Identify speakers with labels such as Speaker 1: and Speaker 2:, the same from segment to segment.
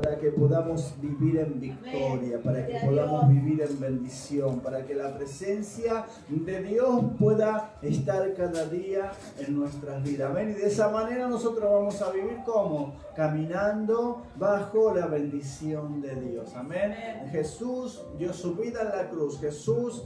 Speaker 1: para que podamos vivir en victoria, para que podamos vivir en bendición, para que la presencia de Dios pueda estar cada día en nuestras vidas. Amén. Y de esa manera nosotros vamos a vivir como caminando bajo la bendición de Dios. Amén. Jesús dio su vida en la cruz. Jesús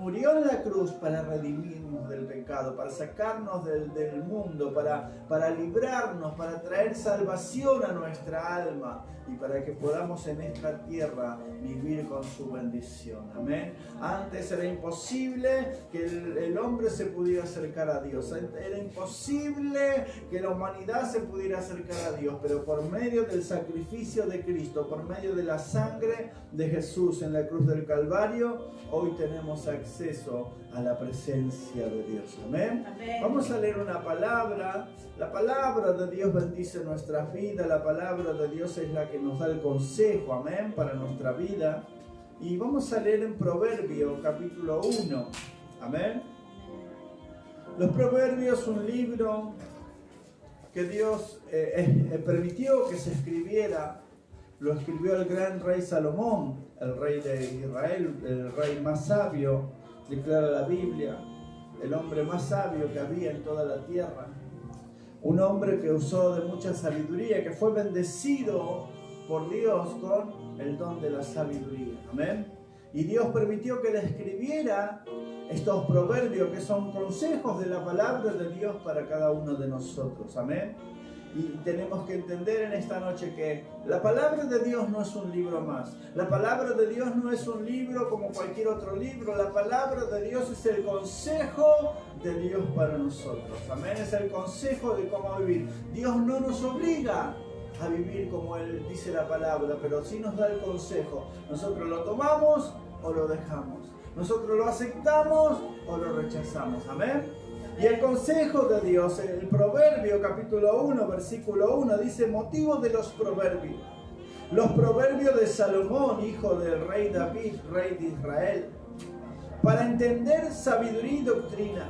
Speaker 1: murió en la cruz para redimirnos del pecado, para sacarnos del mundo, para librarnos, para traer salvación a nuestra alma y para que podamos en esta tierra vivir con su bendición. Amén. Antes era imposible que el hombre se pudiera acercar a Dios. Era imposible que la humanidad se pudiera acercar a Dios, pero por medio del sacrificio de Cristo, por medio de la sangre de Jesús en la cruz del Calvario, hoy tenemos acceso a la presencia de Dios. Amén.
Speaker 2: Amén.
Speaker 1: Vamos a leer una palabra. La palabra de Dios bendice nuestras vidas. La palabra de Dios es la que nos da el consejo, amén, para nuestra vida. Y vamos a leer en Proverbios capítulo 1. Amén. Los Proverbios es un libro que Dios permitió que se escribiera. Lo escribió el gran rey Salomón, el rey de Israel, el rey más sabio, declara la Biblia, el hombre más sabio que había en toda la tierra. Un hombre que usó de mucha sabiduría, que fue bendecido por Dios con el don de la sabiduría. Amén. Y Dios permitió que le escribiera estos proverbios que son consejos de la palabra de Dios para cada uno de nosotros. Amén. Y tenemos que entender en esta noche que la palabra de Dios no es un libro más. La palabra de Dios no es un libro como cualquier otro libro. La palabra de Dios es el consejo de Dios para nosotros. Amén. Es el consejo de cómo vivir. Dios no nos obliga a vivir como Él dice la palabra, pero sí nos da el consejo. Nosotros lo tomamos o lo dejamos. Nosotros lo aceptamos o lo rechazamos. Amén. Y el consejo de Dios, el Proverbio capítulo 1, versículo 1, dice motivos de los proverbios. Los proverbios de Salomón, hijo del rey David, rey de Israel. Para entender sabiduría y doctrina,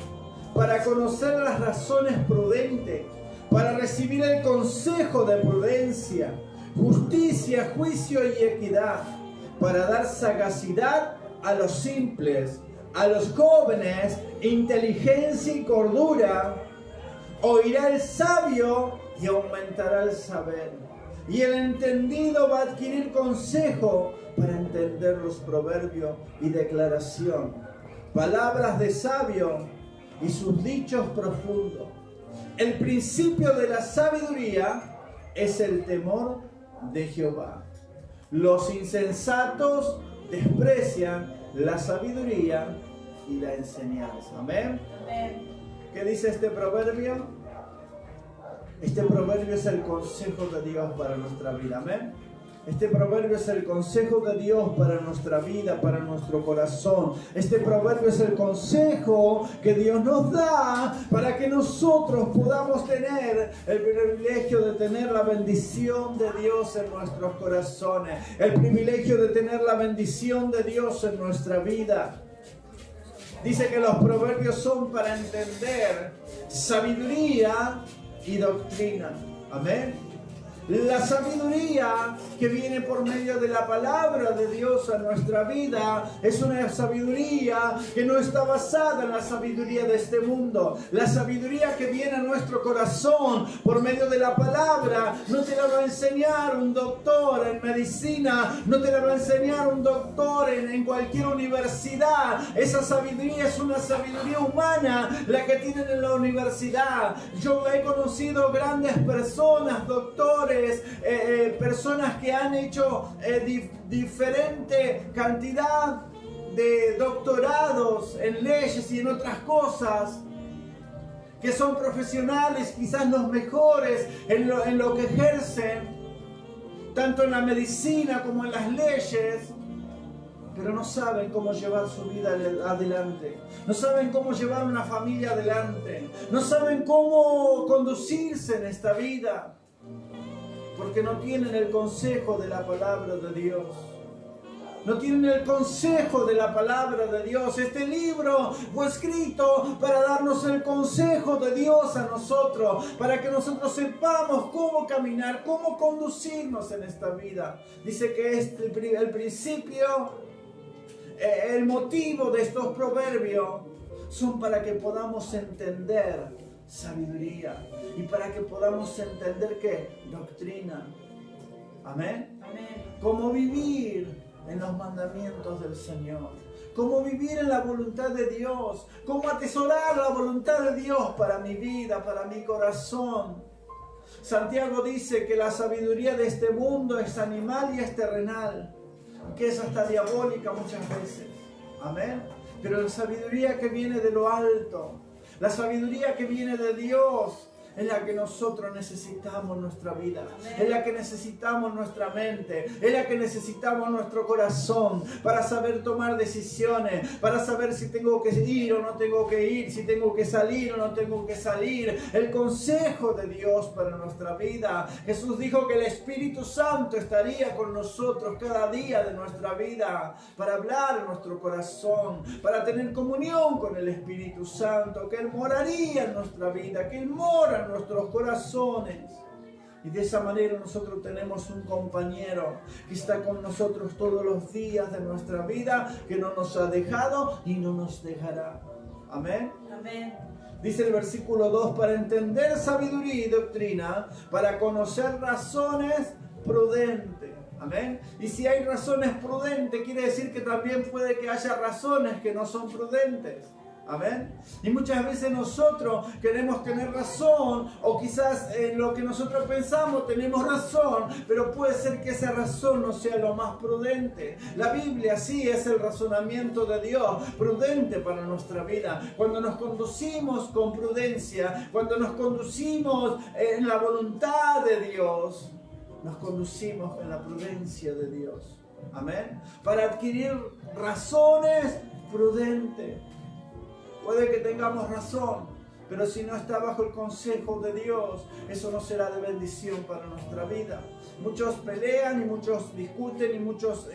Speaker 1: para conocer las razones prudentes, para recibir el consejo de prudencia, justicia, juicio y equidad, para dar sagacidad a los simples, a los jóvenes, inteligencia y cordura. Oirá el sabio y aumentará el saber, y el entendido va a adquirir consejo para entender los proverbios y declaración, palabras de sabio y sus dichos profundos. El principio de la sabiduría es el temor de Jehová. Los insensatos desprecian la sabiduría y la enseñanza. Amén.
Speaker 2: Amén.
Speaker 1: ¿Qué dice este proverbio? Este proverbio es el consejo de Dios para nuestra vida. Amén. Este proverbio es el consejo de Dios para nuestra vida, para nuestro corazón. Este proverbio es el consejo que Dios nos da para que nosotros podamos tener el privilegio de tener la bendición de Dios en nuestros corazones. El privilegio de tener la bendición de Dios en nuestra vida. Dice que los proverbios son para entender sabiduría y doctrina. Amén. La sabiduría que viene por medio de la palabra de Dios a nuestra vida es una sabiduría que no está basada en la sabiduría de este mundo. La sabiduría que viene a nuestro corazón por medio de la palabra no te la va a enseñar un doctor en medicina, no te la va a enseñar un doctor en cualquier universidad. Esa sabiduría es una sabiduría humana, la que tienen en la universidad. Yo he conocido grandes personas, doctores, personas que han hecho diferente cantidad de doctorados en leyes y en otras cosas, que son profesionales, quizás los mejores en lo que ejercen, tanto en la medicina como en las leyes, pero no saben cómo llevar su vida adelante, no saben cómo llevar una familia adelante, no saben cómo conducirse en esta vida, porque no tienen el consejo de la palabra de Dios. no tienen el consejo de la palabra de Dios. Este libro fue escrito para darnos el consejo de Dios a nosotros, para que nosotros sepamos cómo caminar, cómo conducirnos en esta vida. Dice que es el principio, el motivo de estos proverbios son para que podamos entender sabiduría y para que podamos entender ¿qué? Doctrina. Amén.
Speaker 2: Amén.
Speaker 1: Cómo vivir en los mandamientos del Señor, cómo vivir en la voluntad de Dios, cómo atesorar la voluntad de Dios para mi vida, para mi corazón. Santiago dice que la sabiduría de este mundo es animal y es terrenal, que es hasta diabólica muchas veces. Amén. Pero la sabiduría que viene de lo alto, la sabiduría que viene de Dios, es la que nosotros necesitamos en nuestra vida. Amén. Es la que necesitamos en nuestra mente. Es la que necesitamos en nuestro corazón para saber tomar decisiones, para saber si tengo que ir o no tengo que ir, si tengo que salir o no tengo que salir. El consejo de Dios para nuestra vida. Jesús dijo que el Espíritu Santo estaría con nosotros cada día de nuestra vida para hablar en nuestro corazón, para tener comunión con el Espíritu Santo, que Él moraría en nuestra vida, que Él mora en nuestros corazones. Y de esa manera nosotros tenemos un compañero que está con nosotros todos los días de nuestra vida, que no nos ha dejado y no nos dejará. Amén.
Speaker 2: Amén.
Speaker 1: Dice el versículo 2, para entender sabiduría y doctrina, para conocer razones prudentes. Amén. Y si hay razones prudentes, quiere decir que también puede que haya razones que no son prudentes. Amén. Y muchas veces nosotros queremos tener razón, o quizás en lo que nosotros pensamos tenemos razón, pero puede ser que esa razón no sea lo más prudente. La Biblia sí es el razonamiento de Dios, prudente para nuestra vida. Cuando nos conducimos con prudencia, cuando nos conducimos en la voluntad de Dios, nos conducimos en la prudencia de Dios. Amén. Para adquirir razones prudentes. Puede que tengamos razón, pero si no está bajo el consejo de Dios, eso no será de bendición para nuestra vida. Muchos pelean y muchos discuten y muchos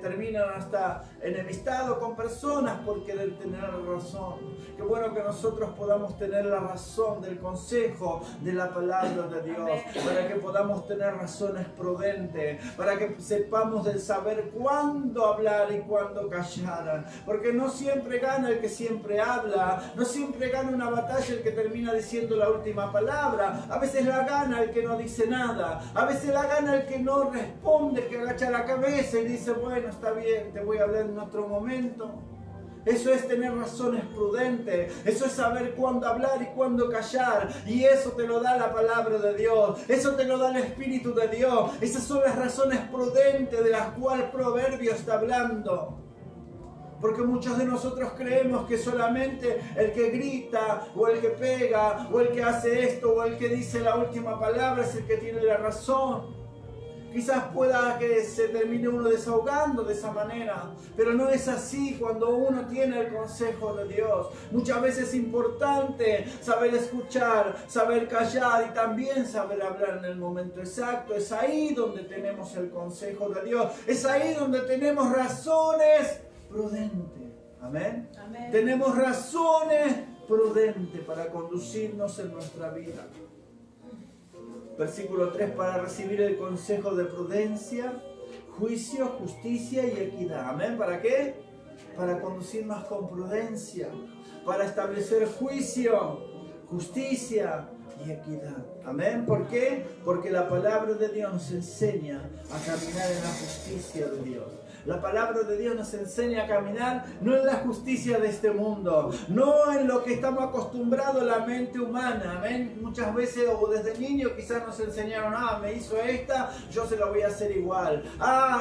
Speaker 1: terminan hasta enemistados con personas por querer tener razón. Qué bueno que nosotros podamos tener la razón del consejo de la palabra de Dios. Amén. Para que podamos tener razones prudentes, para que sepamos del saber cuándo hablar y cuándo callar. Porque no siempre gana el que siempre habla, no siempre gana una batalla el que termina diciendo la última palabra. A veces la gana el que no dice nada, a veces la gana el que no responde, el que agacha la cabeza y dice, bueno, está bien, te voy a hablar en otro momento. Eso es tener razones prudentes, eso es saber cuándo hablar y cuándo callar, y eso te lo da la palabra de Dios, eso te lo da el Espíritu de Dios. Esas son las razones prudentes de las cuales Proverbio está hablando. Porque muchos de nosotros creemos que solamente el que grita, o el que pega, o el que hace esto, o el que dice la última palabra es el que tiene la razón. Quizás pueda que se termine uno desahogando de esa manera, pero no es así cuando uno tiene el consejo de Dios. Muchas veces es importante saber escuchar, saber callar y también saber hablar en el momento exacto. Es ahí donde tenemos el consejo de Dios, es ahí donde tenemos razones prudente. Amén. Amén. Tenemos razones prudentes para conducirnos en nuestra vida. Versículo 3, para recibir el consejo de prudencia, juicio, justicia y equidad. Amén. ¿Para qué? Para conducirnos con prudencia, para establecer juicio, justicia y equidad. Amén. ¿Por qué? Porque la palabra de Dios nos enseña a caminar en la justicia de Dios. La palabra de Dios nos enseña a caminar no en la justicia de este mundo, no en lo que estamos acostumbrados a la mente humana. Amén. Muchas veces, o desde niño quizás nos enseñaron, me hizo esta, yo se la voy a hacer igual.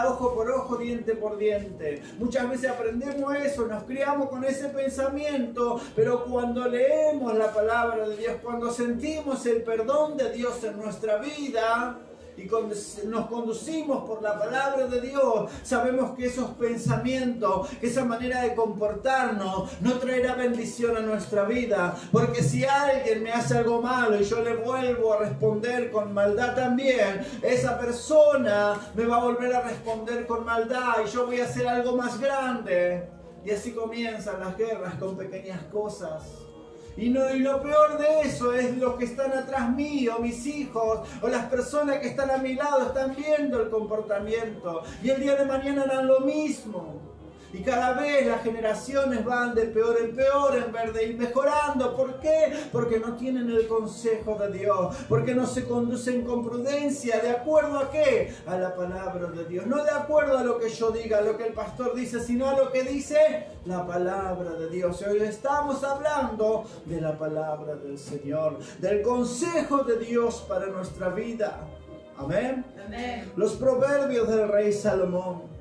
Speaker 1: Ojo por ojo, diente por diente. Muchas veces aprendemos eso, nos criamos con ese pensamiento, pero cuando leemos la palabra de Dios, cuando sentimos el perdón de Dios en nuestra vida, y cuando nos conducimos por la palabra de Dios, sabemos que esos pensamientos, esa manera de comportarnos, no traerá bendición a nuestra vida. Porque si alguien me hace algo malo y yo le vuelvo a responder con maldad también, esa persona me va a volver a responder con maldad y yo voy a hacer algo más grande. Y así comienzan las guerras con pequeñas cosas. Y lo peor de eso es los que están atrás mío, mis hijos, o las personas que están a mi lado, están viendo el comportamiento. Y el día de mañana harán lo mismo. Y cada vez las generaciones van de peor en peor en vez de ir mejorando. ¿Por qué? Porque no tienen el consejo de Dios. Porque no se conducen con prudencia. ¿De acuerdo a qué? A la palabra de Dios. No de acuerdo a lo que yo diga, a lo que el pastor dice, sino a lo que dice la palabra de Dios. Hoy estamos hablando de la palabra del Señor, del consejo de Dios para nuestra vida. Amén.
Speaker 2: Amén.
Speaker 1: Los proverbios del rey Salomón.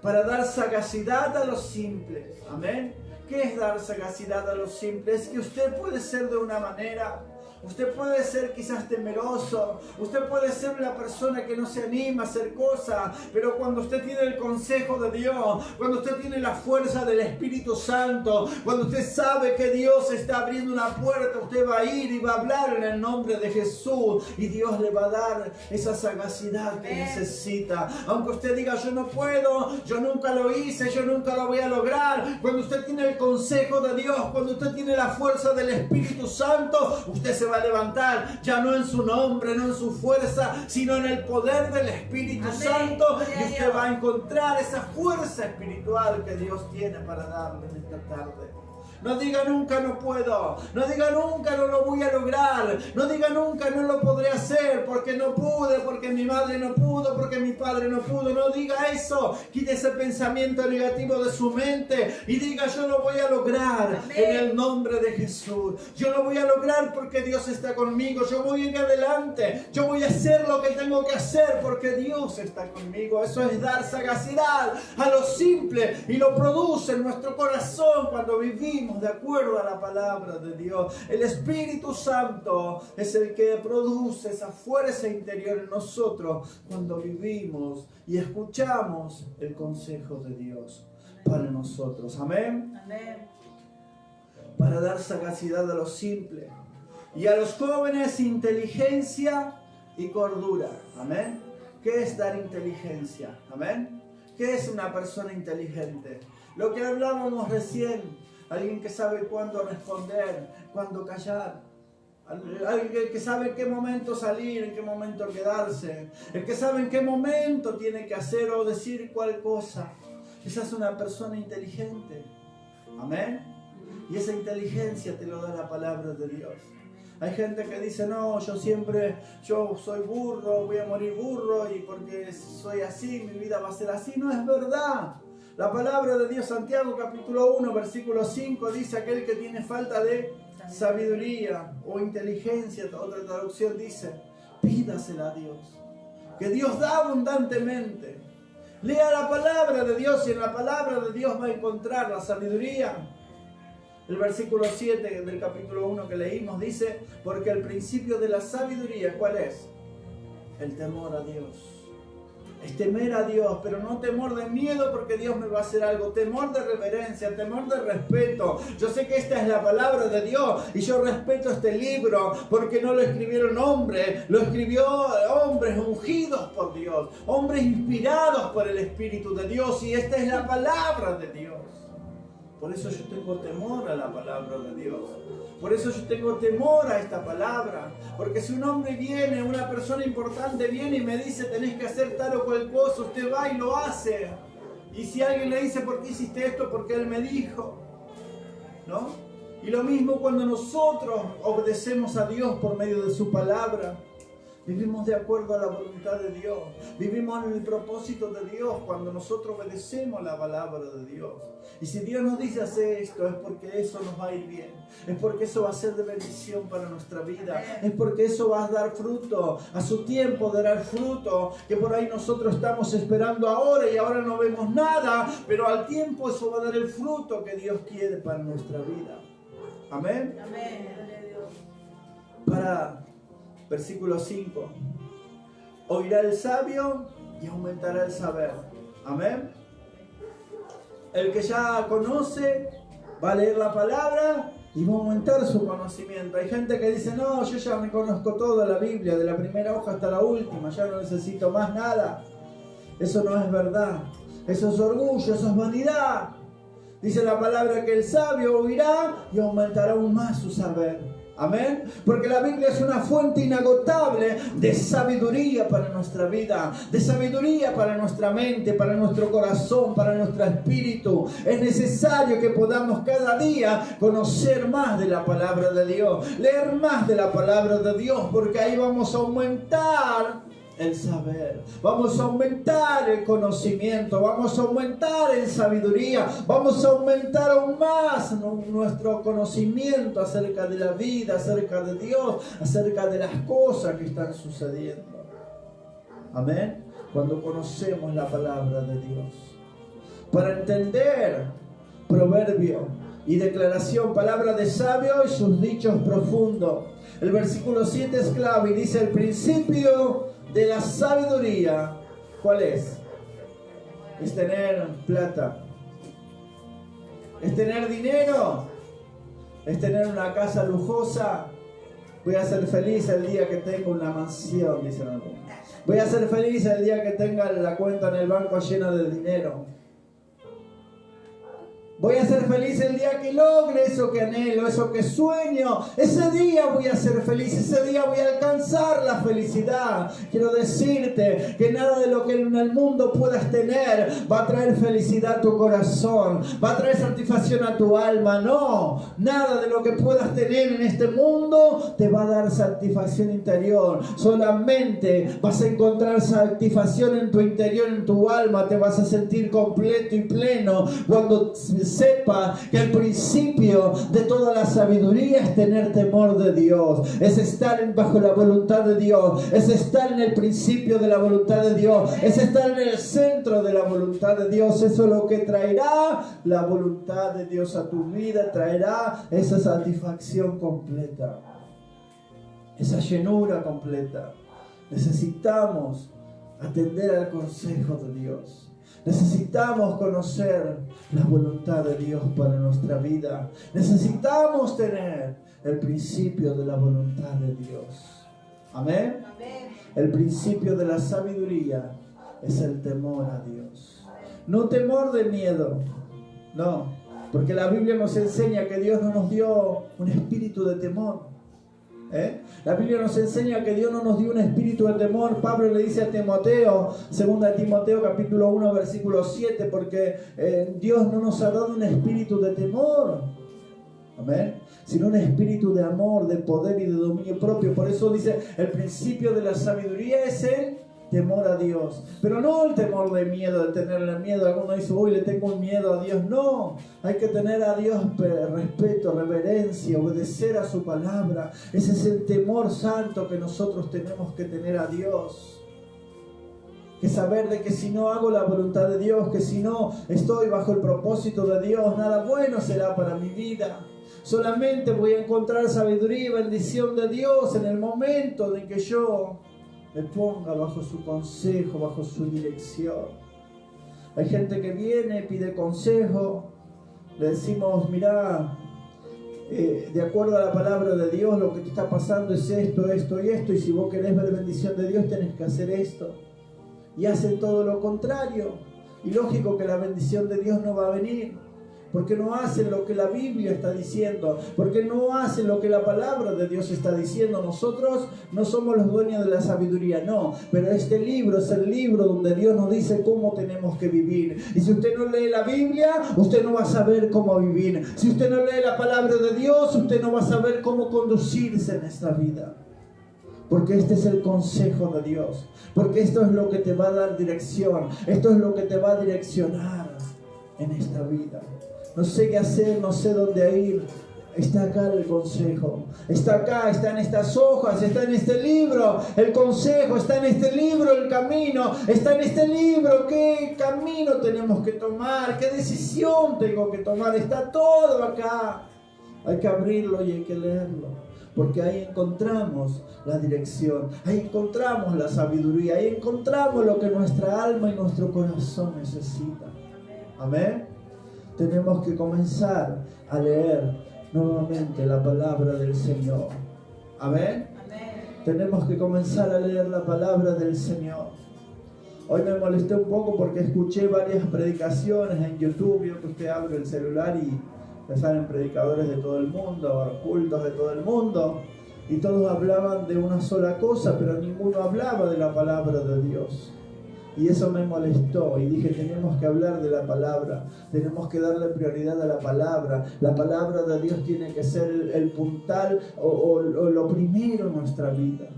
Speaker 1: Para dar sagacidad a los simples. Amén. ¿Qué es dar sagacidad a los simples? Es que usted puede ser de una manera. Usted puede ser quizás temeroso. Usted puede ser una persona que no se anima a hacer cosas. Pero cuando usted tiene el consejo de Dios, cuando usted tiene la fuerza del Espíritu Santo, cuando usted sabe que Dios está abriendo una puerta, usted va a ir y va a hablar en el nombre de Jesús. Y Dios le va a dar esa sagacidad que necesita. Aunque usted diga, yo no puedo, yo nunca lo hice, yo nunca lo voy a lograr. Cuando usted tiene el consejo de Dios, cuando usted tiene la fuerza del Espíritu Santo, usted se va a levantar, ya no en su nombre, no en su fuerza, sino en el poder del Espíritu Santo, y usted va a encontrar esa fuerza espiritual que Dios tiene para darle en esta tarde. No diga nunca no puedo, no diga nunca no lo voy a lograr, no diga nunca no lo podré hacer porque no pude, porque mi madre no pudo, porque mi padre no pudo. No diga eso, quite ese pensamiento negativo de su mente y diga, yo lo voy a lograr. Amén. En el nombre de Jesús. Yo lo voy a lograr porque Dios está conmigo, yo voy a ir adelante, yo voy a hacer lo que tengo que hacer porque Dios está conmigo. Eso es dar sagacidad a lo simple y lo produce en nuestro corazón cuando vivimos de acuerdo a la palabra de Dios. El Espíritu Santo es el que produce esa fuerza interior en nosotros cuando vivimos y escuchamos el consejo de Dios para nosotros. Amén.
Speaker 2: Amén.
Speaker 1: Para dar sagacidad a los simples y a los jóvenes inteligencia y cordura. Amén. ¿Qué es dar inteligencia? Amén. ¿Qué es una persona inteligente? Lo que hablábamos recién. Alguien que sabe cuándo responder, cuándo callar. Alguien que sabe en qué momento salir, en qué momento quedarse. El que sabe en qué momento tiene que hacer o decir cuál cosa. Esa es una persona inteligente. Amén. Y esa inteligencia te lo da la palabra de Dios. Hay gente que dice, no, yo soy burro, voy a morir burro y porque soy así, mi vida va a ser así. No es verdad. La palabra de Dios, Santiago capítulo 1, versículo 5, dice, aquel que tiene falta de sabiduría o inteligencia, otra traducción dice, pídasela a Dios, que Dios da abundantemente. Lea la palabra de Dios y en la palabra de Dios va a encontrar la sabiduría. El versículo 7 del capítulo 1 que leímos dice, porque el principio de la sabiduría, ¿cuál es? El temor a Dios. Es temer a Dios, pero no temor de miedo porque Dios me va a hacer algo. Temor de reverencia, temor de respeto. Yo sé que esta es la palabra de Dios y yo respeto este libro porque no lo escribieron hombres, lo escribió hombres ungidos por Dios, hombres inspirados por el Espíritu de Dios, y esta es la palabra de Dios. Por eso yo tengo temor a la palabra de Dios. Por eso yo tengo temor a esta palabra. Porque si un hombre viene, una persona importante viene y me dice tenés que hacer tal o cual cosa, usted va y lo hace. Y si alguien le dice ¿por qué hiciste esto? Porque él me dijo. ¿No? Y lo mismo cuando nosotros obedecemos a Dios por medio de su palabra. Vivimos de acuerdo a la voluntad de Dios. Vivimos en el propósito de Dios cuando nosotros obedecemos la palabra de Dios. Y si Dios nos dice hacer esto, es porque eso nos va a ir bien. Es porque eso va a ser de bendición para nuestra vida. Es porque eso va a dar fruto. A su tiempo dará fruto. Que por ahí nosotros estamos esperando ahora y ahora no vemos nada. Pero al tiempo eso va a dar el fruto que Dios quiere para nuestra vida. Amén.
Speaker 2: Amén.
Speaker 1: Para versículo 5. oirá el sabio y aumentará el saber. Amén. El que ya conoce va a leer la palabra y va a aumentar su conocimiento. Hay gente que dice, no, yo ya me conozco toda la Biblia, de la primera hoja hasta la última, ya no necesito más nada. Eso no es verdad. Eso es orgullo, eso es vanidad. Dice la palabra que el sabio oirá y aumentará aún más su saber. Amén. Porque la Biblia es una fuente inagotable de sabiduría para nuestra vida, de sabiduría para nuestra mente, para nuestro corazón, para nuestro espíritu. Es necesario que podamos cada día conocer más de la palabra de Dios, leer más de la palabra de Dios, porque ahí vamos a aumentar el saber, vamos a aumentar el conocimiento, vamos a aumentar en sabiduría, vamos a aumentar aún más nuestro conocimiento acerca de la vida, acerca de Dios, acerca de las cosas que están sucediendo. Amén. Cuando conocemos la palabra de Dios, para entender proverbio y declaración, palabra de sabio y sus dichos profundos. El versículo 7 es clave y dice: el principio de la sabiduría, ¿cuál es? Es tener plata, es tener dinero, es tener una casa lujosa. Voy a ser feliz el día que tenga una mansión, dicen algunos. Voy a ser feliz el día que tenga la cuenta en el banco llena de dinero. Voy a ser feliz el día que logre eso que anhelo, eso que sueño. Ese día voy a ser feliz, ese día voy a alcanzar la felicidad. Quiero decirte que nada de lo que en el mundo puedas tener va a traer felicidad a tu corazón, va a traer satisfacción a tu alma. No, nada de lo que puedas tener en este mundo te va a dar satisfacción interior. Solamente vas a encontrar satisfacción en tu interior, en tu alma. Te vas a sentir completo y pleno cuando sepa que el principio de toda la sabiduría es tener temor de Dios, es estar bajo la voluntad de Dios, es estar en el principio de la voluntad de Dios, es estar en el centro de la voluntad de Dios. Eso es lo que traerá la voluntad de Dios a tu vida, traerá esa satisfacción completa, esa llenura completa. Necesitamos atender al consejo de Dios. Necesitamos conocer la voluntad de Dios para nuestra vida. Necesitamos tener el principio de la voluntad de Dios. Amén. El principio de la sabiduría es el temor a Dios. No temor de miedo, no, porque la Biblia nos enseña que Dios no nos dio un espíritu de temor. La Biblia nos enseña que Dios no nos dio un espíritu de temor. Pablo le dice a Timoteo, 2 Timoteo capítulo 1 versículo 7, porque Dios no nos ha dado un espíritu de temor, amén, sino un espíritu de amor, de poder y de dominio propio. Por eso dice, el principio de la sabiduría es el temor a Dios, pero no el temor de miedo, de tenerle miedo. Alguno dice, uy, le tengo un miedo a Dios. No, hay que tener a Dios respeto, reverencia, obedecer a su palabra. Ese es el temor santo que nosotros tenemos que tener a Dios. Que saber de que si no hago la voluntad de Dios, que si no estoy bajo el propósito de Dios, nada bueno será para mi vida. Solamente voy a encontrar sabiduría y bendición de Dios en el momento en que yo me ponga bajo su consejo, bajo su dirección. Hay gente que viene, pide consejo, le decimos, mirá, de acuerdo a la palabra de Dios, lo que te está pasando es esto, esto y esto, y si vos querés ver bendición de Dios, tenés que hacer esto. Y hacen todo lo contrario. Y lógico que la bendición de Dios no va a venir, porque no hacen lo que la Biblia está diciendo, porque no hacen lo que la palabra de Dios está diciendo. Nosotros no somos los dueños de la sabiduría, no, pero este libro es el libro donde Dios nos dice cómo tenemos que vivir. Y si usted no lee la Biblia, usted no va a saber cómo vivir. Si usted no lee la palabra de Dios, usted no va a saber cómo conducirse en esta vida. Porque este es el consejo de Dios, porque esto es lo que te va a dar dirección, esto es lo que te va a direccionar en esta vida. No sé qué hacer, no sé dónde ir. Está acá el consejo. Está acá, está en estas hojas, está en este libro. El consejo está en este libro, el camino. Está en este libro. ¿Qué camino tenemos que tomar? ¿Qué decisión tengo que tomar? Está todo acá. Hay que abrirlo y hay que leerlo. porque ahí encontramos la dirección, ahí encontramos la sabiduría, ahí encontramos lo que nuestra alma y nuestro corazón necesitan. Amén. Tenemos que comenzar a leer nuevamente la palabra del Señor. Amén. Tenemos que comenzar a leer la palabra del Señor. Hoy me molesté un poco porque escuché varias predicaciones en YouTube. Yo que usted abre el celular y le salen predicadores de todo el mundo, cultos de todo el mundo, y todos hablaban de una sola cosa, pero ninguno hablaba de la palabra de Dios. Y eso me molestó y dije, tenemos que hablar de la palabra, tenemos que darle prioridad a la palabra. La palabra de Dios tiene que ser el puntal o lo primero en nuestra vida,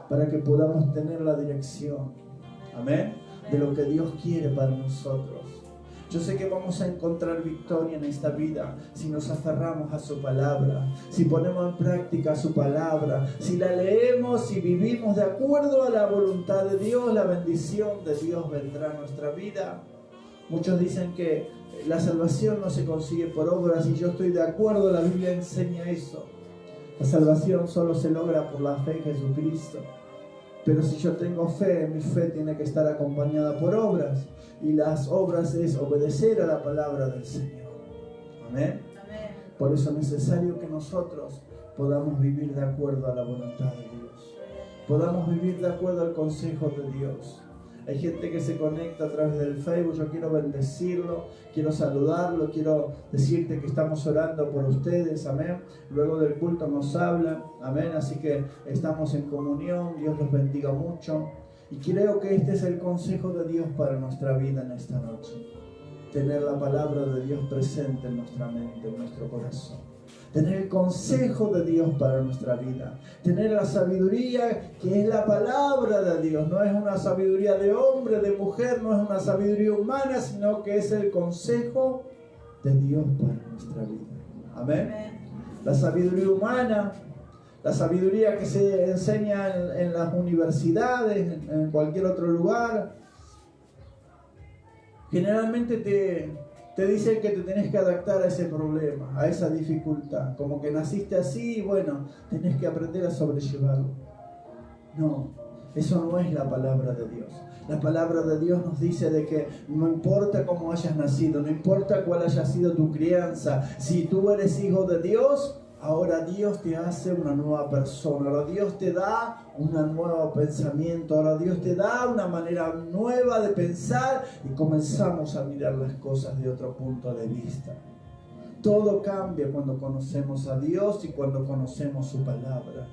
Speaker 1: para que podamos tener la dirección, amén, de lo que Dios quiere para nosotros. Yo sé que vamos a encontrar victoria en esta vida si nos aferramos a su palabra, si ponemos en práctica su palabra, si la leemos, si vivimos de acuerdo a la voluntad de Dios. La bendición de Dios vendrá a nuestra vida. Muchos dicen que la salvación no se consigue por obras, y yo estoy de acuerdo, la Biblia enseña eso. La salvación solo se logra por la fe en Jesucristo. Pero si yo tengo fe, mi fe tiene que estar acompañada por obras. Y las obras es obedecer a la palabra del Señor. Amén. Por eso es necesario que nosotros podamos vivir de acuerdo a la voluntad de Dios. Podamos vivir de acuerdo al consejo de Dios. Hay gente que se conecta a través del Facebook. Yo quiero bendecirlo, quiero saludarlo, quiero decirte que estamos orando por ustedes, amén. Luego del culto nos hablan, amén. Así que estamos en comunión. Dios los bendiga mucho. Y creo que este es el consejo de Dios para nuestra vida en esta noche. Tener la palabra de Dios presente en nuestra mente, en nuestro corazón. Tener el consejo de Dios para nuestra vida. Tener la sabiduría que es la palabra de Dios. No es una sabiduría de hombre, de mujer, no es una sabiduría humana, sino que es el consejo de Dios para nuestra vida. Amén. La sabiduría humana, la sabiduría que se enseña en las universidades, en cualquier otro lugar, generalmente te dicen que te tenés que adaptar a ese problema, a esa dificultad. Como que naciste así y bueno, tenés que aprender a sobrellevarlo. No, eso no es la palabra de Dios. La palabra de Dios nos dice de que no importa cómo hayas nacido, no importa cuál haya sido tu crianza, si tú eres hijo de Dios, ahora Dios te hace una nueva persona, ahora Dios te da un nuevo pensamiento, ahora Dios te da una manera nueva de pensar y comenzamos a mirar las cosas de otro punto de vista. Todo cambia cuando conocemos a Dios y cuando conocemos su palabra.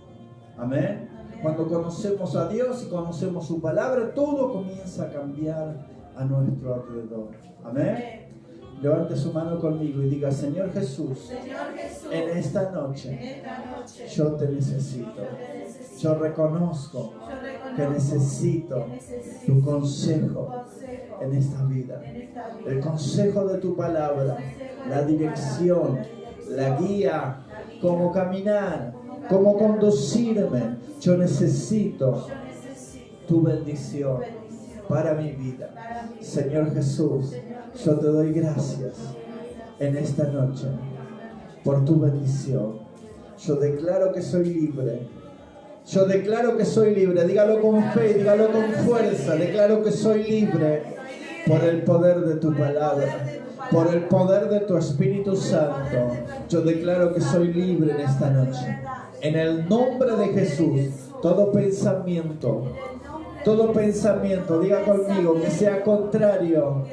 Speaker 1: Amén. Cuando conocemos a Dios y conocemos su palabra, todo comienza a cambiar a nuestro alrededor. Amén. Levante su mano conmigo y diga, Señor Jesús, en esta noche yo te necesito. Yo reconozco que necesito tu consejo en esta vida. El consejo de tu palabra, la dirección, la guía, cómo caminar, cómo conducirme. Yo necesito tu bendición para mi vida. Señor Jesús, yo te doy gracias en esta noche por tu bendición. Yo declaro que soy libre. Yo declaro que soy libre. Dígalo con fe, dígalo con fuerza. Declaro que soy libre por el poder de tu palabra, por el poder de tu Espíritu Santo. Yo declaro que soy libre en esta noche. En el nombre de Jesús, todo pensamiento, diga conmigo, que sea contrario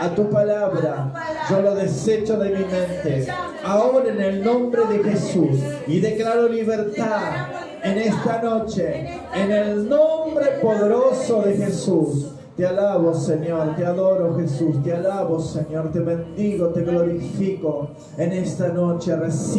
Speaker 1: a tu palabra, yo lo desecho de mi mente. Ahora en el nombre de Jesús, y declaro libertad en esta noche, en el nombre poderoso de Jesús. Te alabo, Señor, te adoro, Jesús, te alabo, Señor, te bendigo, te glorifico en esta noche. Recibe